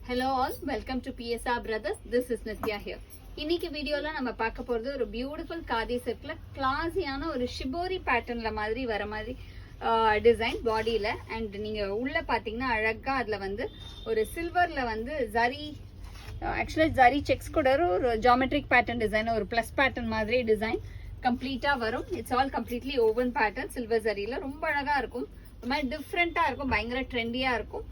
Hello all, welcome to PSR Brothers. This is Nitya here. இன்னைக்கு வீடியோல நம்ம பார்க்க போறது ஒரு பியூட்டிஃபுல் காதி செட்ல கிளாஸியான ஒரு ஷிபோரி பேட்டர்ன்ல மாதிரி வர மாதிரி டிசைன் பாடியில அண்ட் நீங்க உள்ள பாத்தீங்கன்னா அழகா அதுல வந்து ஒரு சில்வர்ல வந்து ஜரி ஆக்சுவலா ஜரி செக்ஸ் கூட ஒரு ஜியோமெட்ரிக் பேட்டர்ன் டிசைன் ஒரு பிளஸ் பேட்டர்ன் மாதிரி டிசைன் கம்ப்ளீட்டா வரும். It's all completely woven pattern silver ஜரியில ரொம்ப அழகா இருக்கும். ஒரு மாதிரி டிஃப்ரெண்டா இருக்கும், பயங்கர ட்ரெண்டியா இருக்கும்.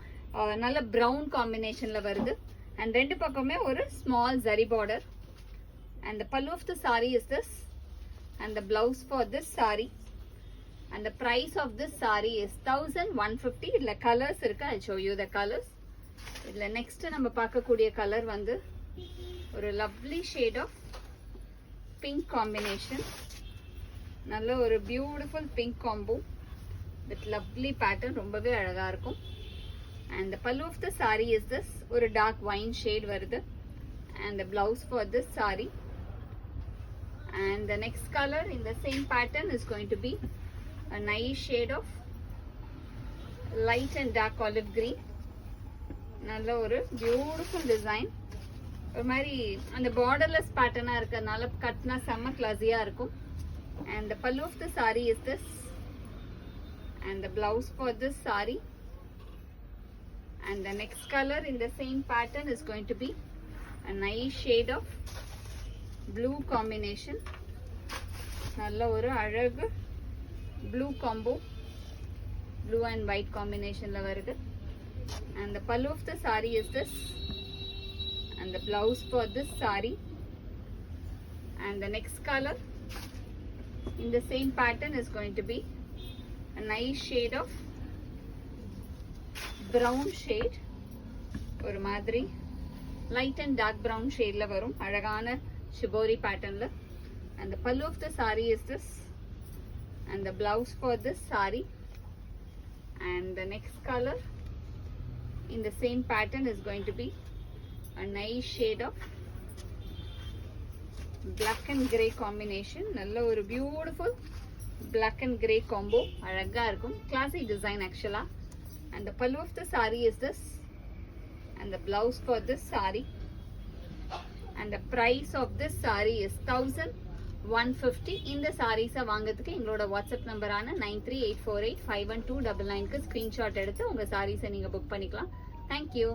நல்ல ப்ரௌன் காம்பினேஷன்ல வருது அண்ட் ரெண்டு பக்கமே ஒரு small zari border. And the pallu of the saree is this, and the blouse for this saree, and the price of this saree is 1150. idla colors irukku, I'll show you the colors. idla next நம்ம பார்க்கக்கூடிய colour வந்து ஒரு lovely shade of pink combination. நல்ல ஒரு beautiful pink combo with lovely pattern, ரொம்பவே அழகா இருக்கும். And the pallu of the saree is this, ஒரு dark wine shade வருது. And the blouse for this saree, and the next color in the same pattern is going to be a nice shade of light and dark olive green. நல்ல ஒரு beautiful design, ஒரு மாதிரி அந்த borderless பேட்டர்னா இருக்கிறதுனால கட்னா செம்ம கிளாஸியா இருக்கும். and the pallu of the saree is this, and the blouse for this saree, and the next color in the same pattern is going to be a nice shade of blue combination. நல்ல ஒரு அழகு blue combo, blue and white combinationல வருது. and the pallu of the saree is this, and the blouse for this saree, and the next color in the same pattern is going to be a nice shade of brown shade, ஒரு மாதிரி light and dark brown shade ல வரும் அழகான shibori pattern la. And the pallu of the saree is this, and the blouse for this saree, and the next color in the same pattern is going to be a nice shade of black and grey combination. நல்ல ஒரு beautiful black and grey combo, அழகா இருக்கும், classy design actually. and the pallu of the saree is this, and the blouse for this saree, and the price of this saree is 1150. இந்த sarees வாங்குறதுக்கு எங்களோட WhatsApp நம்பரான 9384851299க்கு screenshot எடுத்து உங்க sarees நீங்க book பண்ணிக்கலாம். Thank you.